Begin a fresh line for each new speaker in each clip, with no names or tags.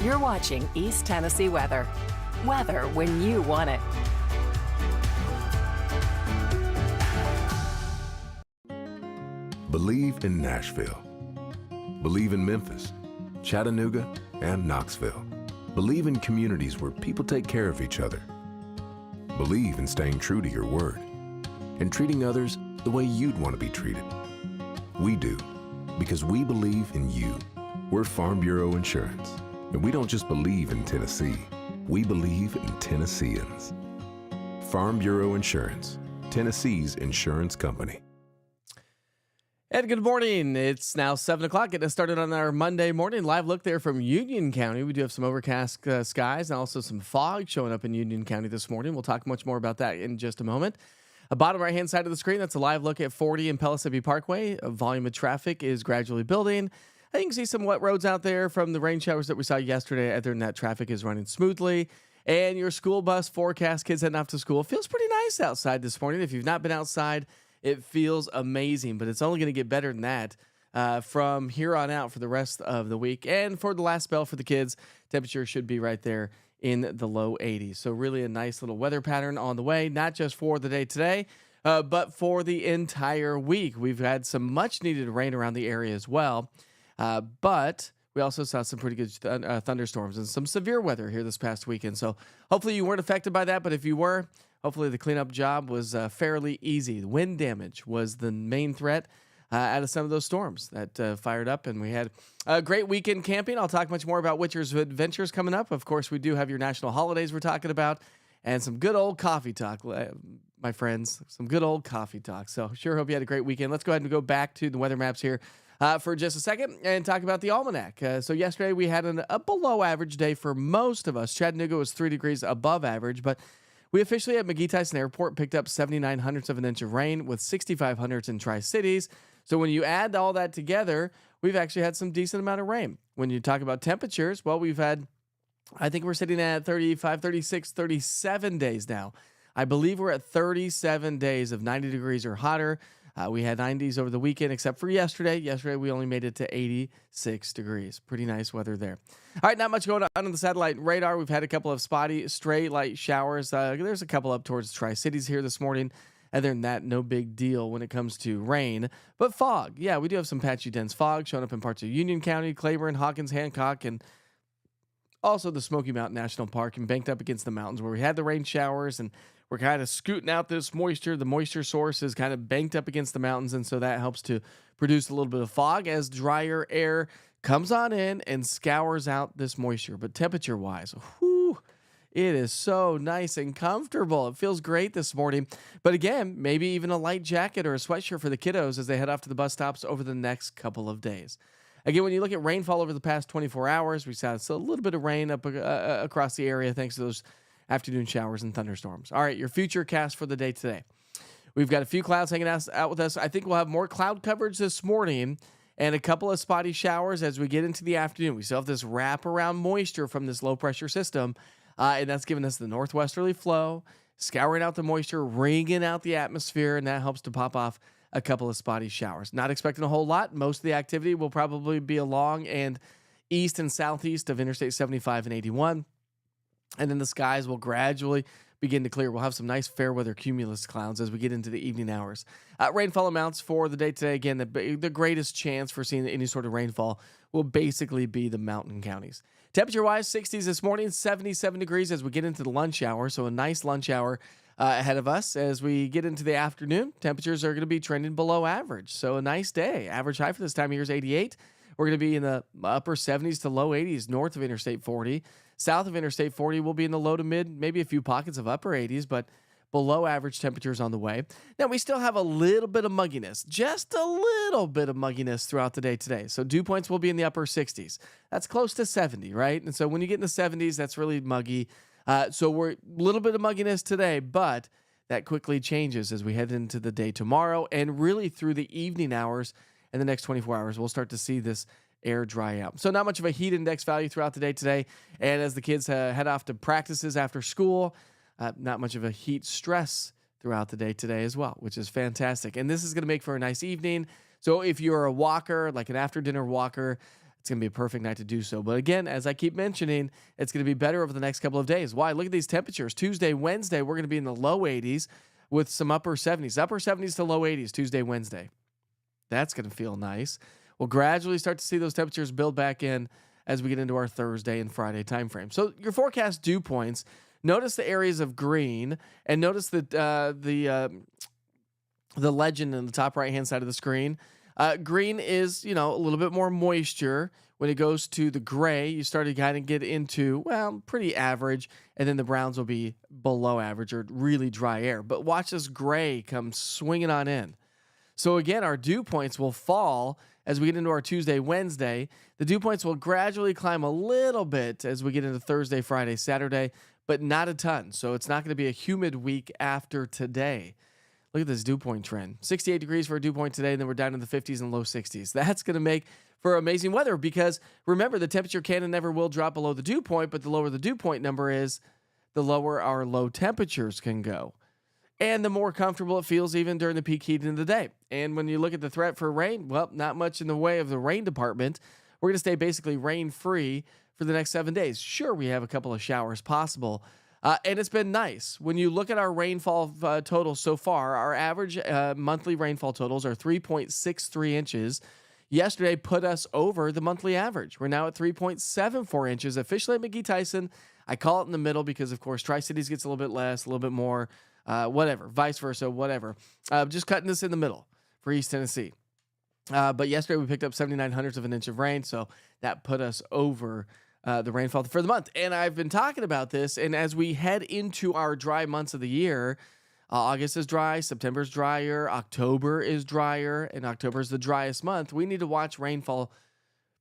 You're watching East Tennessee weather. Weather when you want it.
Believe in Nashville. Believe in Memphis, Chattanooga, and Knoxville. Believe in communities where people take care of each other. Believe in staying true to your word and treating others the way you'd want to be treated. We do, because we believe in you. We're Farm Bureau Insurance, and we don't just believe in Tennessee, we believe in Tennesseans. Farm Bureau Insurance, Tennessee's insurance company.
And good morning. It's now 7 o'clock. Getting us started on our Monday morning live look there from Union County. We do have some overcast skies and also some fog showing up in Union County this morning. We'll talk much more about that in just a moment. Bottom right-hand side of the screen, that's a live look at 40 and Pellissippi Parkway. A volume of traffic is gradually building. You can see some wet roads out there from the rain showers that we saw yesterday. Other than that, traffic is running smoothly. And your school bus forecast, kids heading off to school, feels pretty nice outside this morning. If you've not been outside, it feels amazing, but it's only going to get better than that from here on out for the rest of the week. And for the last spell for the kids, temperature should be right there in the low 80s. So really a nice little weather pattern on the way, not just for the day today, but for the entire week. We've had some much needed rain around the area as well, but we also saw some pretty good thunderstorms and some severe weather here this past weekend. So hopefully you weren't affected by that, but if you were, hopefully the cleanup job was fairly easy. The wind damage was the main threat out of some of those storms that fired up, and we had a great weekend camping. I'll talk much more about Witcher's Adventures coming up. Of course, we do have your national holidays we're talking about, and some good old coffee talk, my friends, some good old coffee talk. So sure hope you had a great weekend. Let's go ahead and go back to the weather maps here for just a second and talk about the almanac. So yesterday we had a below average day for most of us. Chattanooga was 3 degrees above average, but we officially at McGee-Tyson Airport picked up 79 hundredths of an inch of rain with 65 hundredths in Tri-Cities. So when you add all that together, we've actually had some decent amount of rain. When you talk about temperatures, well, we've had, I think we're sitting at 35, 36, 37 days now. I believe we're at 37 days of 90 degrees or hotter. We had 90s over the weekend, except for yesterday. Yesterday, we only made it to 86 degrees. Pretty nice weather there. All right, not much going on the satellite radar. We've had a couple of spotty, stray light showers. There's a couple up towards Tri-Cities here this morning. Other than that, no big deal when it comes to rain. But fog, yeah, we do have some patchy, dense fog showing up in parts of Union County, Claiborne, Hawkins, Hancock, and also the Smoky Mountain National Park and banked up against the mountains where we had the rain showers, and we're kind of scooting out this moisture. The moisture source is kind of banked up against the mountains, and so that helps to produce a little bit of fog as drier air comes on in and scours out this moisture. But temperature-wise, whew, it is so nice and comfortable. It feels great this morning. But again, maybe even a light jacket or a sweatshirt for the kiddos as they head off to the bus stops over the next couple of days. Again, when you look at rainfall over the past 24 hours, we saw a little bit of rain up across the area thanks to those afternoon showers and thunderstorms. All right, your future cast for the day today. We've got a few clouds hanging out with us. I think we'll have more cloud coverage this morning and a couple of spotty showers as we get into the afternoon. We still have this wraparound moisture from this low-pressure system, and that's giving us the northwesterly flow, scouring out the moisture, wringing out the atmosphere, and that helps to pop off a couple of spotty showers. Not expecting a whole lot. Most of the activity will probably be along and east and southeast of Interstate 75 and 81. And then the skies will gradually begin to clear. We'll have some nice fair weather cumulus clouds as we get into the evening hours. Rainfall amounts for the day today, again, the greatest chance for seeing any sort of rainfall will basically be the mountain counties. Temperature-wise, 60s this morning, 77 degrees as we get into the lunch hour. So a nice lunch hour ahead of us. As we get into the afternoon, temperatures are going to be trending below average. So a nice day. Average high for this time of year is 88. We're going to be in the upper 70s to low 80s north of Interstate 40. South of Interstate 40 will be in the low to mid, maybe a few pockets of upper 80s, but below average temperatures on the way. Now, we still have a little bit of mugginess, just a little bit of mugginess throughout the day today. So dew points will be in the upper 60s. That's close to 70, right? And so when you get in the 70s, that's really muggy. So we're a little bit of mugginess today, but that quickly changes as we head into the day tomorrow and really through the evening hours and the next 24 hours. We'll start to see this air dry out. So not much of a heat index value throughout the day today. And as the kids head off to practices after school, not much of a heat stress throughout the day today as well, which is fantastic. And this is going to make for a nice evening. So if you're a walker, like an after dinner walker, it's going to be a perfect night to do so. But again, as I keep mentioning, it's going to be better over the next couple of days. Why? Look at these temperatures. Tuesday, Wednesday, we're going to be in the low 80s with some upper 70s. Upper 70s to low 80s Tuesday, Wednesday. That's going to feel nice. We'll gradually start to see those temperatures build back in as we get into our Thursday and Friday timeframe. So your forecast dew points, notice the areas of green, and notice that the legend in the top right-hand side of the screen. Green is, a little bit more moisture. When it goes to the gray, you start to kind of get into, pretty average, and then the browns will be below average or really dry air. But watch this gray come swinging on in. So again, our dew points will fall as we get into our Tuesday, Wednesday. The dew points will gradually climb a little bit as we get into Thursday, Friday, Saturday, but not a ton. So it's not going to be a humid week after today. Look at this dew point trend. 68 degrees for a dew point today, and then we're down in the 50s and low 60s. That's going to make for amazing weather because, remember, the temperature can and never will drop below the dew point, but the lower the dew point number is, the lower our low temperatures can go. And the more comfortable it feels even during the peak heat in the day. And when you look at the threat for rain, well, not much in the way of the rain department. We're going to stay basically rain-free for the next 7 days. Sure, we have a couple of showers possible. And it's been nice. When you look at our rainfall totals so far, our average monthly rainfall totals are 3.63 inches. Yesterday put us over the monthly average. We're now at 3.74 inches. Officially at McGee-Tyson, I call it in the middle because, of course, Tri-Cities gets a little bit less, a little bit more, whatever, vice versa, whatever. Just cutting this in the middle for East Tennessee. But yesterday we picked up 79 hundredths of an inch of rain, so that put us over the rainfall for the month. And I've been talking about this, and as we head into our dry months of the year, August is dry, September's drier, October is drier, and October is the driest month. We need to watch rainfall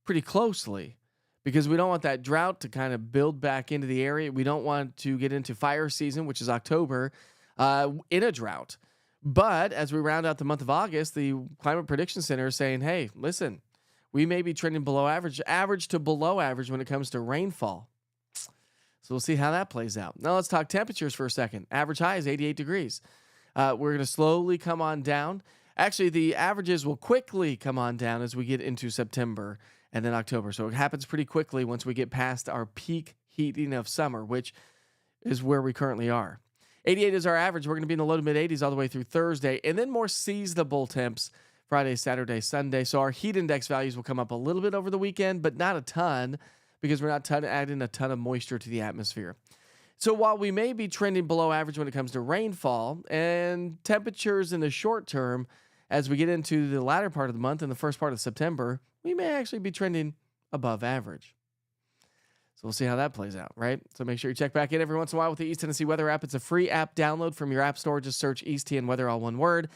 pretty closely because we don't want that drought to kind of build back into the area. We don't want to get into fire season, which is October, in a drought. But as we round out the month of August, the Climate Prediction Center is saying, hey, listen, we may be trending below average to below average when it comes to rainfall. So we'll see how that plays out. Now let's talk temperatures for a second. Average high is 88 degrees. We're going to slowly come on down. Actually, the averages will quickly come on down as we get into September and then October. So it happens pretty quickly once we get past our peak heating of summer, which is where we currently are. 88 is our average. We're going to be in the low to mid 80s all the way through Thursday, and then more seasonable temps Friday, Saturday, Sunday. So our heat index values will come up a little bit over the weekend, but not a ton because we're not adding a ton of moisture to the atmosphere. So while we may be trending below average when it comes to rainfall and temperatures in the short term, as we get into the latter part of the month and the first part of September, we may actually be trending above average. So we'll see how that plays out, right? So make sure you check back in every once in a while with the East Tennessee Weather app. It's a free app download from your app store. Just search East TN Weather, all one word.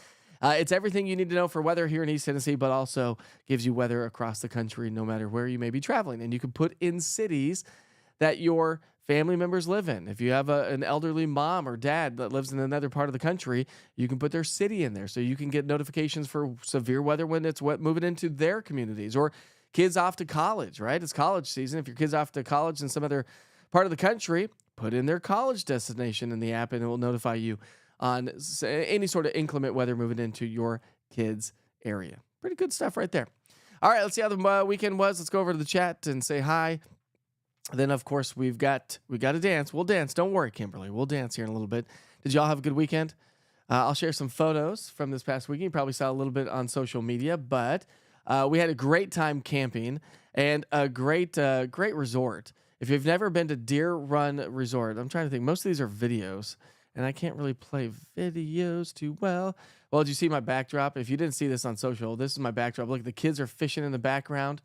It's everything you need to know for weather here in East Tennessee, but also gives you weather across the country, no matter where you may be traveling. And you can put in cities that your family members live in. If you have an elderly mom or dad that lives in another part of the country, you can put their city in there so you can get notifications for severe weather when it's moving into their communities, or kids off to college, right? It's college season. If your kid's off to college in some other part of the country, put in their college destination in the app and it will notify you on any sort of inclement weather moving into your kids' area. Pretty good stuff right there. All right, let's see how the weekend was. Let's go over to the chat and say hi. Then, of course, we got to dance. We'll dance. Don't worry, Kimberly. We'll dance here in a little bit. Did y'all have a good weekend? I'll share some photos from this past weekend. You probably saw a little bit on social media, but we had a great time camping and a great resort. If you've never been to Deer Run Resort, I'm trying to think. Most of these are videos, and I can't really play videos too well. Well, did you see my backdrop? If you didn't see this on social, this is my backdrop. Look, the kids are fishing in the background.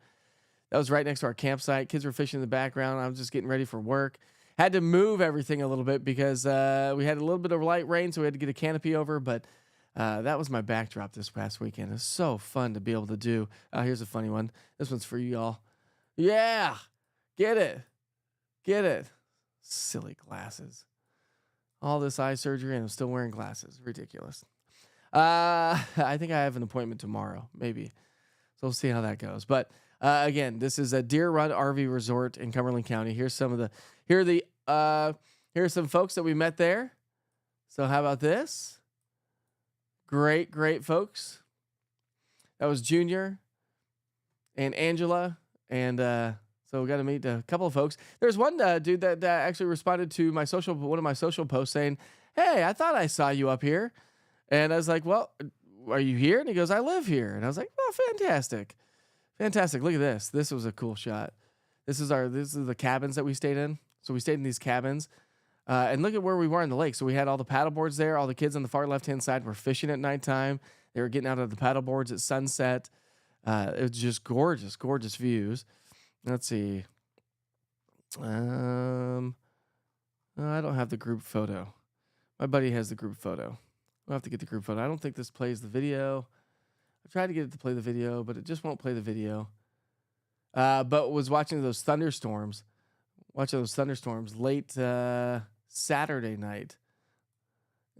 That was right next to our campsite. Kids were fishing in the background. I was just getting ready for work. Had to move everything a little bit because we had a little bit of light rain, so we had to get a canopy over. But that was my backdrop this past weekend. It's so fun to be able to do. Here's a funny one. This one's for you y'all. Yeah, get it. Silly glasses. All this eye surgery and I'm still wearing glasses. Ridiculous. I think I have an appointment tomorrow, maybe. So we'll see how that goes. But again, this is a Deer Run RV Resort in Cumberland County. Here's some folks that we met there. So how about this? Great folks. That was Junior and Angela And so we got to meet a couple of folks. There's one dude that actually responded to one of my social posts saying, "Hey, I thought I saw you up here." And I was like, "Well, are you here?" And he goes, "I live here." And I was like, "Oh, fantastic. Fantastic. Look at this. This was a cool shot. This is the cabins that we stayed in. So we stayed in these cabins. And look at where we were in the lake. So we had all the paddle boards there. All the kids on the far left-hand side were fishing at nighttime. They were getting out of the paddle boards at sunset. It was just gorgeous, gorgeous views. Let's see. I don't have the group photo. My buddy has the group photo. We'll have to get the group photo. I don't think this plays the video. I tried to get it to play the video, but it just won't play the video. But was watching those thunderstorms. Late Saturday night.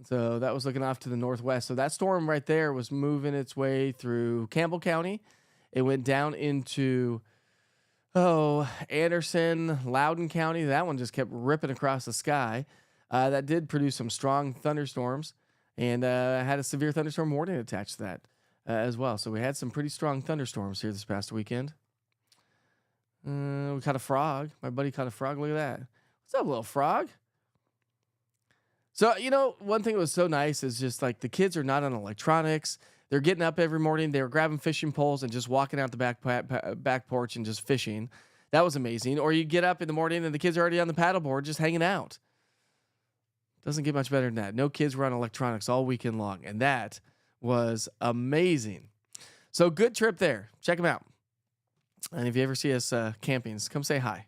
So that was looking off to the northwest. So that storm right there was moving its way through Campbell County. It went down into, Anderson, Loudoun County. That one just kept ripping across the sky. That did produce some strong thunderstorms and had a severe thunderstorm warning attached to that as well. So we had some pretty strong thunderstorms here this past weekend. We caught a frog. My buddy caught a frog. Look at that. What's up, little frog? So, one thing that was so nice is just like the kids are not on electronics. They're getting up every morning. They were grabbing fishing poles and just walking out the back porch and just fishing. That was amazing. Or you get up in the morning and the kids are already on the paddleboard just hanging out. Doesn't get much better than that. No kids were on electronics all weekend long. And that was amazing. So good trip there. Check them out. And if you ever see us camping, come say hi.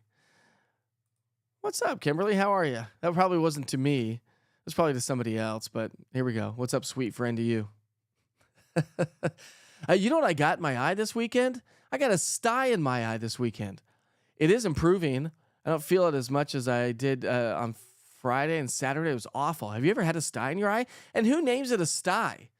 What's up, Kimberly? How are you? That probably wasn't to me. It was probably to somebody else, but here we go. What's up, sweet friend, to you? You know what I got in my eye this weekend? I got a sty in my eye this weekend. It is improving. I don't feel it as much as I did on Friday and Saturday. It was awful. Have you ever had a sty in your eye? And who names it a sty?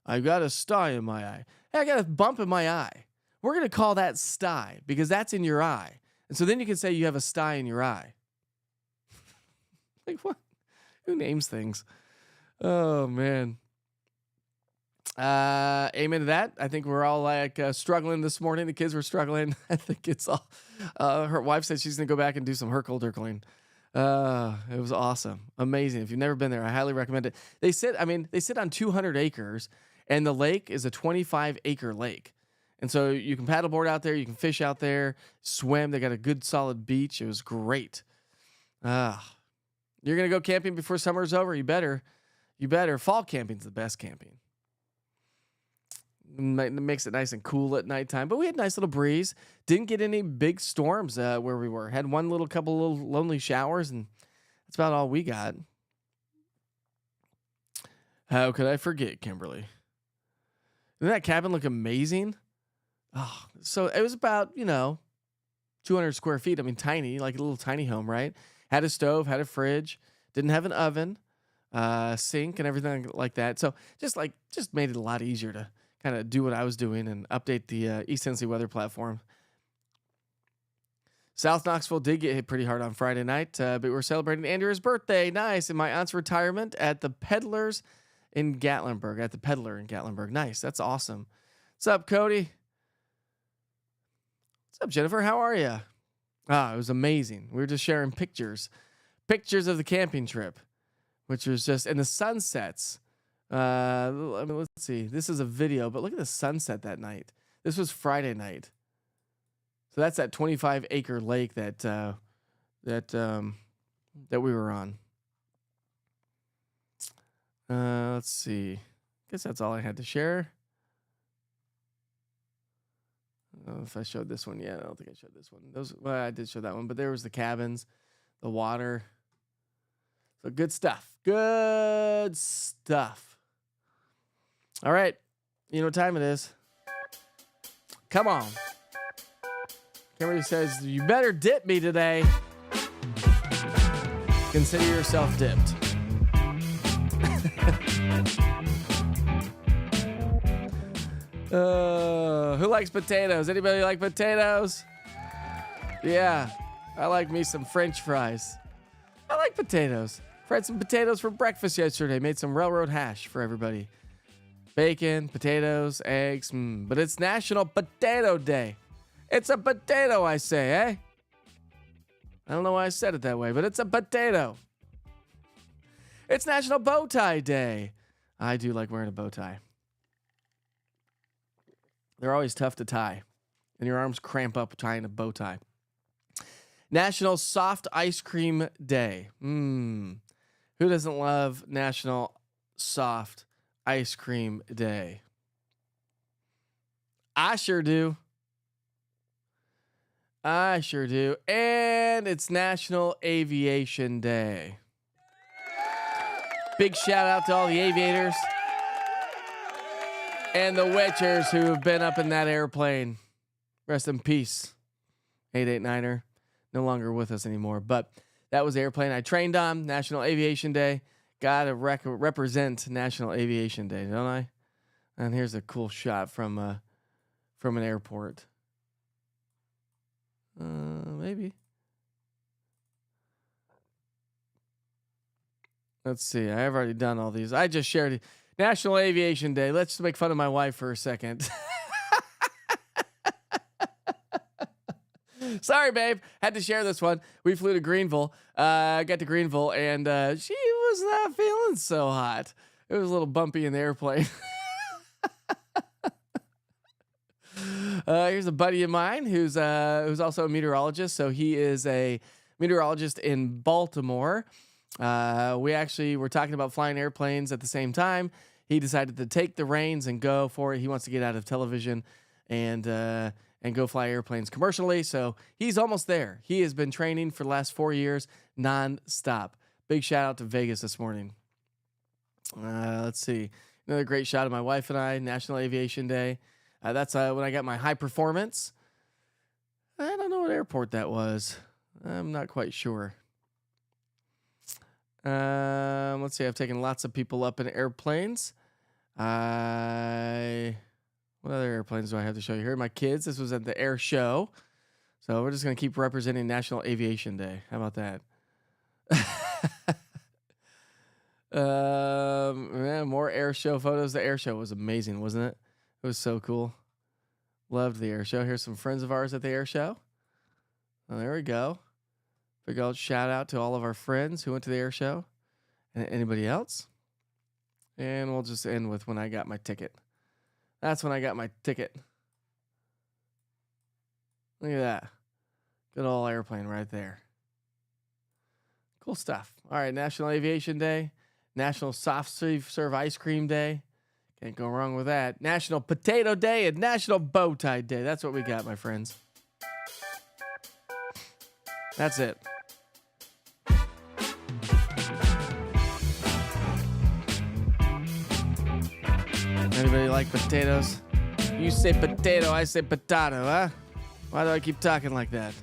I got a sty in my eye. Hey, I got a bump in my eye. We're going to call that sty because that's in your eye. And so then you can say you have a sty in your eye. Like what? Who names things? Oh, man. Amen to that. I think we're all struggling this morning. The kids were struggling. I think it's all, her wife said she's going to go back and do some Herkle-Dirkling. It was awesome. Amazing. If you've never been there, I highly recommend it. They sit on 200 acres and the lake is a 25-acre lake. And so you can paddleboard out there, you can fish out there, swim. They got a good solid beach. It was great. You're going to go camping before summer's over? You better. Fall camping's the best camping. It makes it nice and cool at nighttime. But we had a nice little breeze. Didn't get any big storms where we were. Had one couple little lonely showers, and that's about all we got. How could I forget, Kimberly? Didn't that cabin look amazing? Oh, so it was about, 200 square feet. I mean, tiny, like a little tiny home, right? Had a stove, had a fridge, didn't have an oven, sink and everything like that. So just made it a lot easier to kind of do what I was doing and update the East Tennessee weather platform. South Knoxville did get hit pretty hard on Friday night, but we were celebrating Andrew's birthday. Nice. And my aunt's retirement at the Peddlers in Gatlinburg, at the Peddler in Gatlinburg. Nice. That's awesome. What's up, Cody? What's up, Jennifer? How are you? It was amazing. We were just sharing pictures of the camping trip, which was just, and the sunsets. Let's see. This is a video, but look at the sunset that night. This was Friday night. So that's that 25-acre lake that we were on. Let's see. Guess that's all I had to share. I don't know if I showed this one yet. I don't think I showed this one. I did show that one, but there was the cabins, the water. So good stuff. Good stuff. All right. You know what time it is. Come on. Kimberly says, you better dip me today. Consider yourself dipped. Who likes potatoes? Anybody like potatoes? Yeah, I like me some French fries. I like potatoes. Fried some potatoes for breakfast yesterday. Made some railroad hash for everybody. Bacon, potatoes, eggs. But it's National Potato Day. It's a potato, I say, eh? I don't know why I said it that way, but it's a potato. It's National Bow Tie Day. I do like wearing a bow tie. They're always tough to tie, and your arms cramp up tying a bow tie. National Soft Ice Cream Day. Who doesn't love National Soft Ice Cream Day? I sure do. I sure do. And it's National Aviation Day. Big shout out to all the aviators and the witchers who have been up in that airplane. Rest in peace. 889er. No longer with us anymore. But that was the airplane I trained on. National Aviation Day. Gotta represent National Aviation Day, don't I? And here's a cool shot from an airport. Maybe. Let's see. I have already done all these. I just shared it. National Aviation Day. Let's just make fun of my wife for a second. Sorry, babe. Had to share this one. We flew to Greenville. Got to Greenville, and she was not feeling so hot. It was a little bumpy in the airplane. Here's a buddy of mine who's also a meteorologist. So he is a meteorologist in Baltimore. We actually were talking about flying airplanes at the same time. He decided to take the reins and go for it. He wants to get out of television and go fly airplanes commercially. So he's almost there. He has been training for the last 4 years nonstop. Big shout out to Vegas this morning. Let's see. Another great shot of my wife and I, National Aviation Day. That's when I got my high performance. I don't know what airport that was. I'm not quite sure. Let's see. I've taken lots of people up in airplanes. What other airplanes do I have to show you here? My kids. This was at the air show. So we're just going to keep representing National Aviation Day. How about that? More air show photos. The air show was amazing, wasn't it? It was so cool. Loved the air show. Here's some friends of ours at the air show. Oh, there we go. Big old shout out to all of our friends who went to the air show. And anybody else? And we'll just end with when I got my ticket. That's when I got my ticket. Look at that. Good old airplane right there. Cool stuff. All right, National Aviation Day. National Soft Serve Ice Cream Day. Can't go wrong with that. National Potato Day and National Bow Tie Day. That's what we got, my friends. That's it. Anybody like potatoes? You say potato, I say potato, huh? Why do I keep talking like that?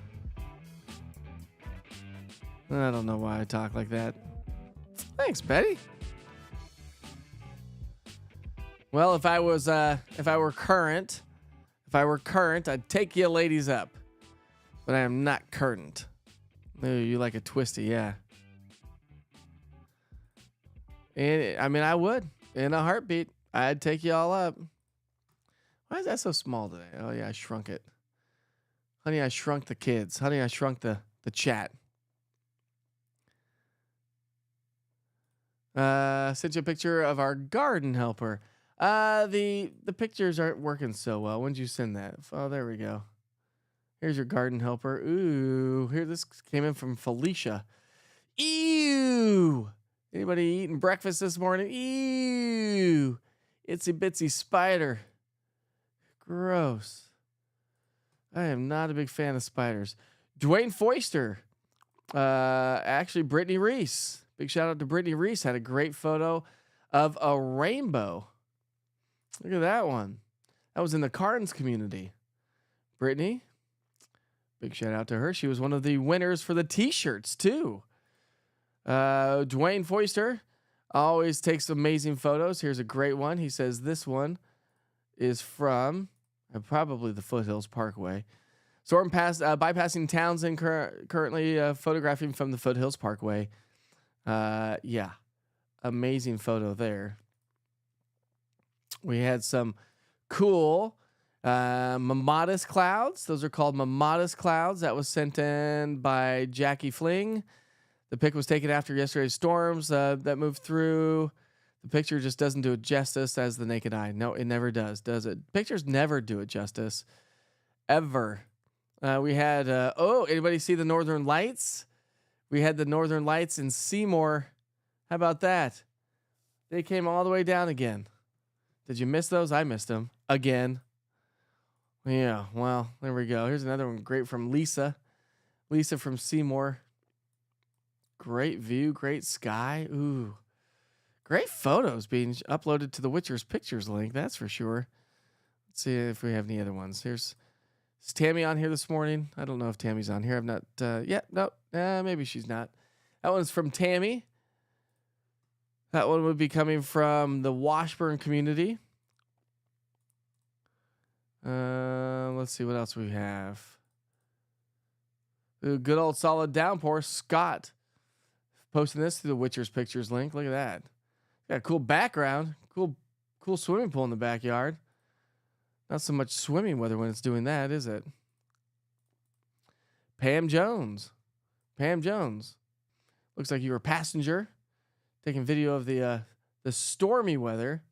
I don't know why I talk like that. Thanks, Betty. Well, if I were current, I'd take you ladies up. But I am not current. Ooh, you like a twisty, yeah. And I would. In a heartbeat. I'd take you all up. Why is that so small today? Oh yeah, I shrunk it. Honey, I shrunk the kids. Honey, I shrunk the chat. Sent you a picture of our garden helper. The pictures aren't working so well. When did you send that? Oh, there we go. Here's your garden helper. Ooh, here this came in from Felicia. Ew. Anybody eating breakfast this morning? Ew. Itsy bitsy spider. Gross. I am not a big fan of spiders. Dwayne Foister. Actually, Brittany Reese. Big shout out to Brittany Reese. Had a great photo of a rainbow. Look at that one. That was in the Carnes community. Brittany. Big shout out to her. She was one of the winners for the t-shirts too. Dwayne Foister always takes amazing photos. Here's a great one. He says this one is from probably the Foothills Parkway. Storm bypassing Townsend, currently photographing from the Foothills Parkway. Yeah, amazing photo there. We had some cool Modest clouds. Those are called Modest clouds. That was sent in by Jackie Fling. The pic was taken after yesterday's storms that moved through. The picture just doesn't do it justice as the naked eye. No, it never does it? Pictures never do it justice. Ever. We had, anybody see the Northern Lights? We had the Northern Lights in Seymour. How about that? They came all the way down again. Did you miss those? I missed them again. Yeah, well, there we go. Here's another one great from Lisa. Lisa from Seymour. Great view, great sky. Ooh. Great photos being uploaded to the Witcher's Pictures link, that's for sure. Let's see if we have any other ones. Is Tammy on here this morning? I don't know if Tammy's on here. I've not maybe she's not. That one's from Tammy. That one would be coming from the Washburn community. Let's see what else we have. The good old solid downpour. Scott posting this to the Witcher's Pictures link. Look at that. Got a cool background. Cool swimming pool in the backyard. Not so much swimming weather when it's doing that, is it? Pam Jones. Looks like you were a passenger taking video of the stormy weather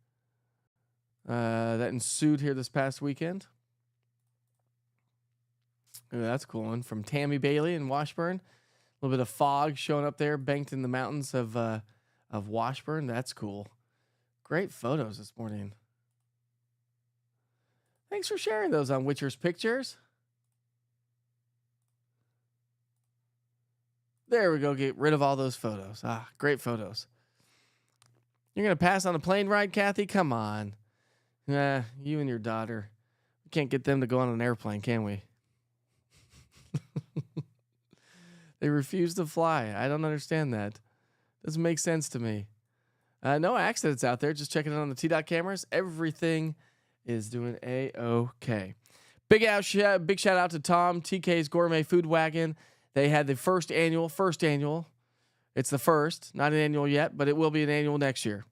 that ensued here this past weekend. Ooh, that's a cool one from Tammy Bailey in Washburn. A little bit of fog showing up there, banked in the mountains of Washburn. That's cool. Great photos this morning. Thanks for sharing those on Witcher's Pictures. There we go. Get rid of all those photos. Great photos. You're going to pass on a plane ride, Kathy? Come on. You and your daughter. We can't get them to go on an airplane, can we? They refuse to fly. I don't understand that. Doesn't make sense to me. No accidents out there. Just checking it on the T-Dot cameras. Everything is doing A-OK. Big shout out to Tom, TK's Gourmet Food Wagon. They had the first annual. It's the first, not an annual yet, but it will be an annual next year.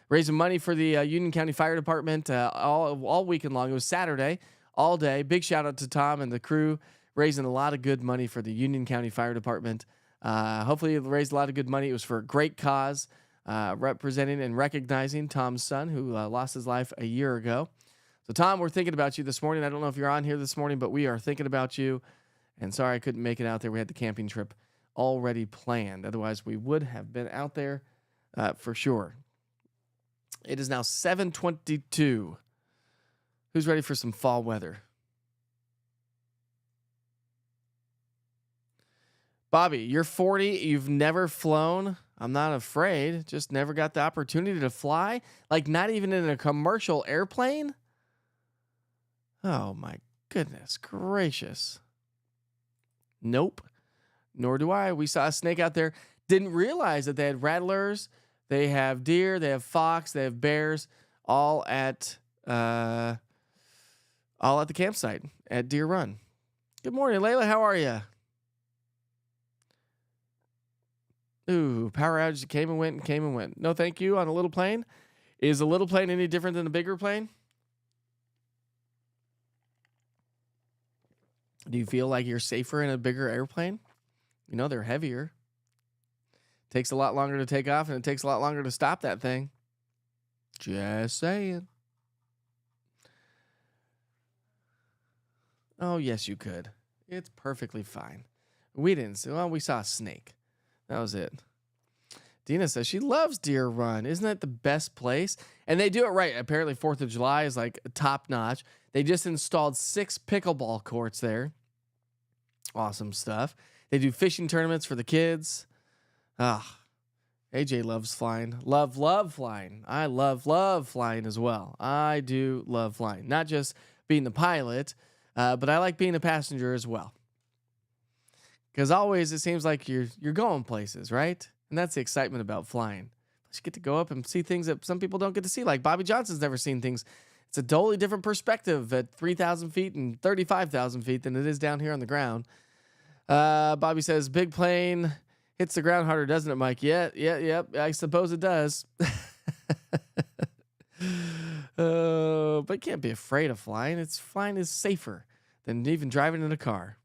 Raising money for the Union County Fire Department all weekend long. It was Saturday, all day. Big shout out to Tom and the crew, raising a lot of good money for the Union County Fire Department. Hopefully it raised a lot of good money. It was for a great cause, representing and recognizing Tom's son who lost his life a year ago. So, Tom, we're thinking about you this morning. I don't know if you're on here this morning, but we are thinking about you. And sorry I couldn't make it out there. We had the camping trip already planned. Otherwise, we would have been out there for sure. It is now 7:22. Who's ready for some fall weather? Bobby, you're 40. You've never flown. I'm not afraid. Just never got the opportunity to fly. Like not even in a commercial airplane. Oh my goodness gracious. Nope. Nor do I. We saw a snake out there. Didn't realize that they had rattlers. They have deer. They have fox. They have bears. All at the campsite at Deer Run. Good morning, Layla. How are you? Ooh, power outage came and went. No, thank you. On a little plane. Is a little plane any different than a bigger plane? Do you feel like you're safer in a bigger airplane? You know, they're heavier. Takes a lot longer to take off, and it takes a lot longer to stop that thing. Just saying. Oh, yes, you could. It's perfectly fine. We didn't see. Well, we saw a snake. That was it. Dina says she loves Deer Run. Isn't that the best place? And they do it right. Apparently 4th of July is like top notch. They just installed 6 pickleball courts there. Awesome stuff. They do fishing tournaments for the kids. AJ loves flying. Love flying. I love flying as well. I do love flying. Not just being the pilot, but I like being a passenger as well. Because always it seems like you're going places, right? And that's the excitement about flying. You get to go up and see things that some people don't get to see. Like Bobby Johnson's never seen things. It's a totally different perspective at 3,000 feet and 35,000 feet than it is down here on the ground. Bobby says, big plane hits the ground harder, doesn't it, Mike? Yeah. I suppose it does. But you can't be afraid of flying. Flying is safer than even driving in a car.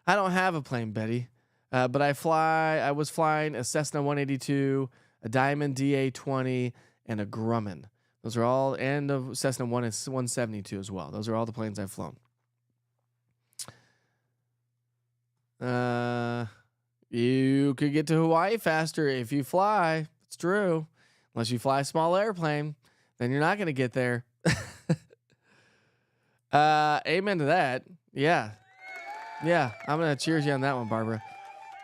I don't have a plane, Betty, but I was flying a Cessna 182, a Diamond DA-20, and a Grumman. Those are all, and a Cessna 172 as well. Those are all the planes I've flown. You could get to Hawaii faster if you fly. It's true. Unless you fly a small airplane, then you're not going to get there. Amen to that. Yeah. Yeah, I'm going to cheers you on that one, Barbara.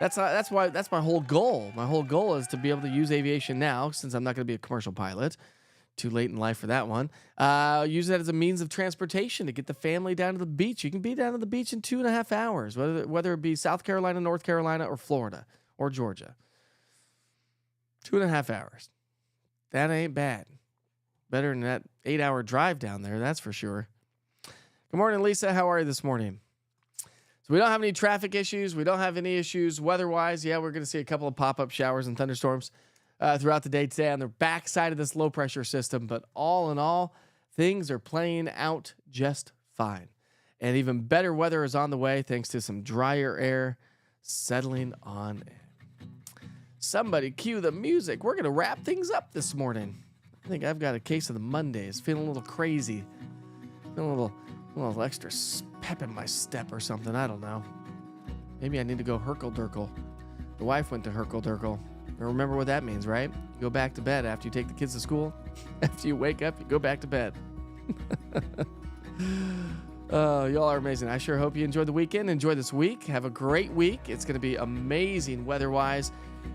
That's my whole goal. My whole goal is to be able to use aviation now, since I'm not going to be a commercial pilot. Too late in life for that one. Use that as a means of transportation to get the family down to the beach. You can be down to the beach in 2.5 hours, whether it be South Carolina, North Carolina, or Florida, or Georgia. 2.5 hours. That ain't bad. Better than that 8-hour drive down there, that's for sure. Good morning, Lisa. How are you this morning? So we don't have any traffic issues. We don't have any issues weather-wise. Yeah, we're going to see a couple of pop-up showers and thunderstorms throughout the day today on the backside of this low-pressure system. But all in all, things are playing out just fine. And even better weather is on the way thanks to some drier air settling on in. Somebody cue the music. We're going to wrap things up this morning. I think I've got a case of the Mondays. Feeling a little crazy. Feeling a little extra pep in my step or something. I don't know. Maybe I need to go Herkle-Durkle. The wife went to Herkle-Durkle. Remember what that means, right? You go back to bed after you take the kids to school. After you wake up, you go back to bed. Y'all are amazing. I sure hope you enjoyed the weekend. Enjoy this week. Have a great week. It's going to be amazing weather-wise.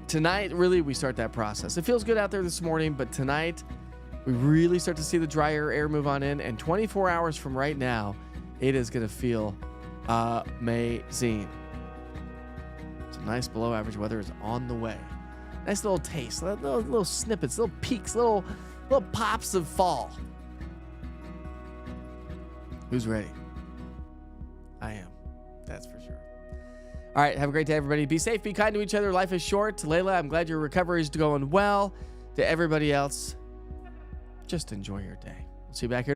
Tonight, really, we start that process. It feels good out there this morning, but tonight, we really start to see the drier air move on in. And 24 hours from right now, it is going to feel amazing. Some nice below-average weather is on the way. Nice little taste, little snippets, little peaks, little pops of fall. Who's ready? I am. That's for sure. All right, have a great day, everybody. Be safe, be kind to each other. Life is short. Layla, I'm glad your recovery is going well. To everybody else, just enjoy your day. We'll see you back here.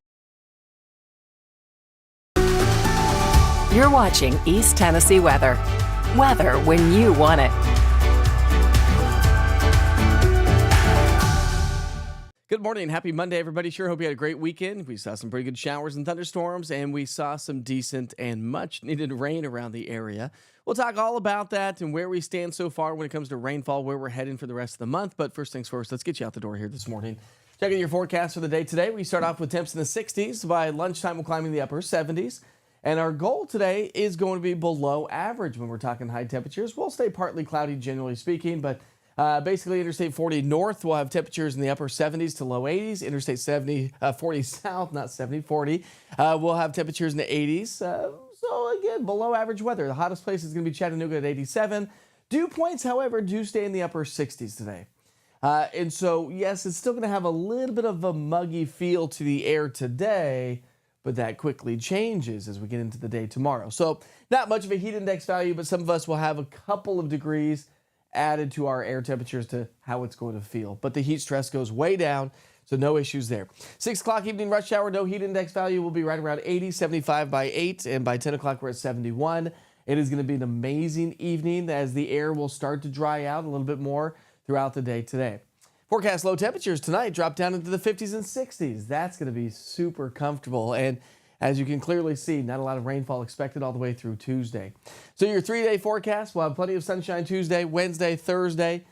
You're watching East Tennessee weather. Weather when you want it.
Good morning. Happy Monday, everybody. Sure hope you had a great weekend. We saw some pretty good showers and thunderstorms, and we saw some decent and much needed rain around the area. We'll talk all about that and where we stand so far when it comes to rainfall, where we're heading for the rest of the month. But first things first, let's get you out the door here this morning. Checking your forecast for the day today. We start off with temps in the 60s. By lunchtime, we'll climb in the upper 70s. And our goal today is going to be below average when we're talking high temperatures. We'll stay partly cloudy, generally speaking, but basically, Interstate 40 north will have temperatures in the upper 70s to low 80s. Interstate 40 south, not 70, 40, will have temperatures in the 80s. So again, below average weather. The hottest place is going to be Chattanooga at 87. Dew points, however, do stay in the upper 60s today. And so, yes, it's still going to have a little bit of a muggy feel to the air today, but that quickly changes as we get into the day tomorrow. So not much of a heat index value, but some of us will have a couple of degrees added to our air temperatures to how it's going to feel. But the heat stress goes way down, so no issues there. 6 o'clock evening rush hour, no heat index value. Will be right around 80, 75 by 8, and by 10 o'clock we're at 71. It is going to be an amazing evening as the air will start to dry out a little bit more throughout the day today. Forecast low temperatures tonight drop down into the 50s and 60s. That's going to be super comfortable. And as you can clearly see, not a lot of rainfall expected all the way through Tuesday. So your 3-day forecast, we'll have plenty of sunshine Tuesday, Wednesday, Thursday,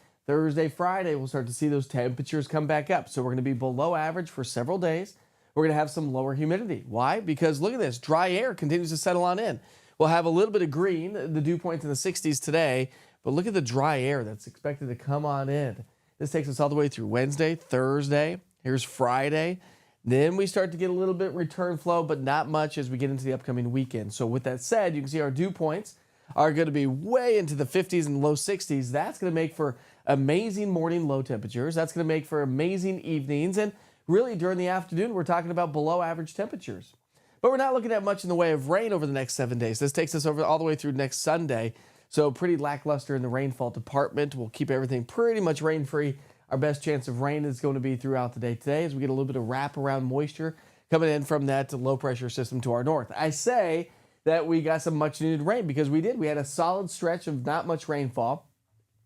Friday. We'll start to see those temperatures come back up. So we're going to be below average for several days. We're going to have some lower humidity. Why? Because look at this, dry air continues to settle on in. We'll have a little bit of green, the dew points in the 60s today, but look at the dry air that's expected to come on in. This takes us all the way through Wednesday, Thursday. Here's Friday. Then we start to get a little bit return flow, but not much as we get into the upcoming weekend. So with that said, you can see our dew points are going to be way into the 50s and low 60s. That's going to make for amazing morning low temperatures. That's going to make for amazing evenings. And really during the afternoon, we're talking about below average temperatures. But we're not looking at much in the way of rain over the next 7 days. This takes us over all the way through next Sunday. So pretty lackluster in the rainfall department. We'll keep everything pretty much rain-free our best chance of rain is going to be throughout the day today as we get a little bit of wraparound moisture coming in from that low pressure system to our north. I say that we got some much needed rain because we did. We had a solid stretch of not much rainfall.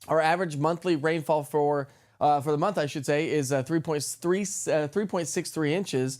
Our average monthly rainfall for the month, I should say, is 3.63 inches.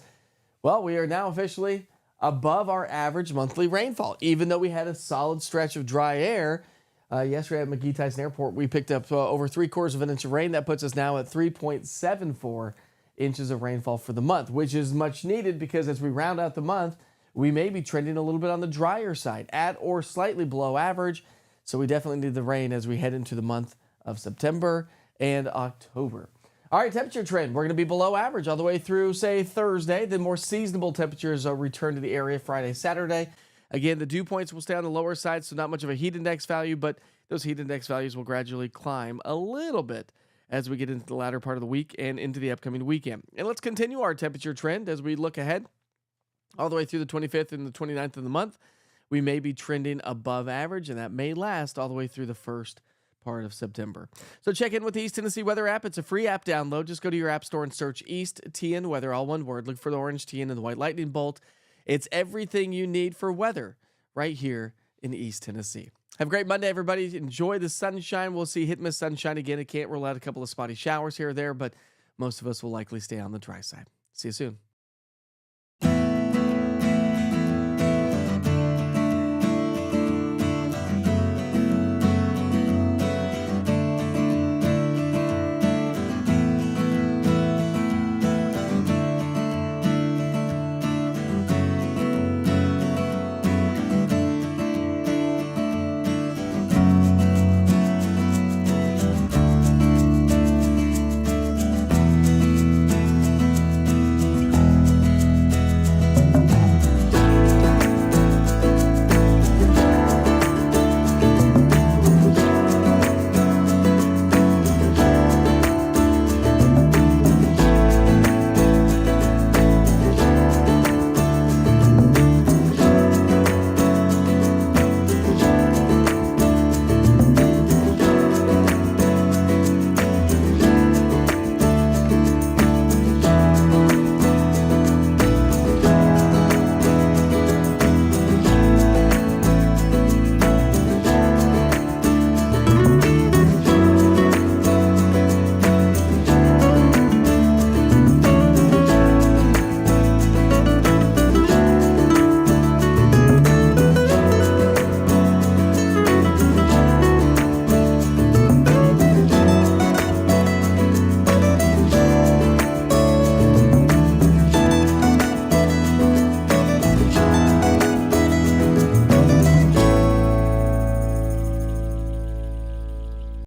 Well, we are now officially above our average monthly rainfall, even though we had a solid stretch of dry air. Yesterday at McGee Tyson Airport, we picked up over 3/4 of an inch of rain. That puts us now at 3.74 inches of rainfall for the month, which is much needed because as we round out the month, we may be trending a little bit on the drier side, at or slightly below average. So we definitely need the rain as we head into the month of September and October. All right, temperature trend. We're going to be below average all the way through, say, Thursday. Then more seasonable temperatures return to the area Friday, Saturday. Again, the dew points will stay on the lower side, so not much of a heat index value, but those heat index values will gradually climb a little bit as we get into the latter part of the week and into the upcoming weekend. And let's continue our temperature trend as we look ahead all the way through the 25th and the 29th of the month. We may be trending above average, and that may last all the way through the first part of September. So check in with the East Tennessee Weather app. It's a free app download. Just go to your app store and search East TN Weather, all one word. Look for the orange TN and the white lightning bolt. It's everything you need for weather right here in East Tennessee. Have a great Monday, everybody. Enjoy the sunshine. We'll see hit and miss sunshine again. It can't rule out a couple of spotty showers here or there, but most of us will likely stay on the dry side. See you soon.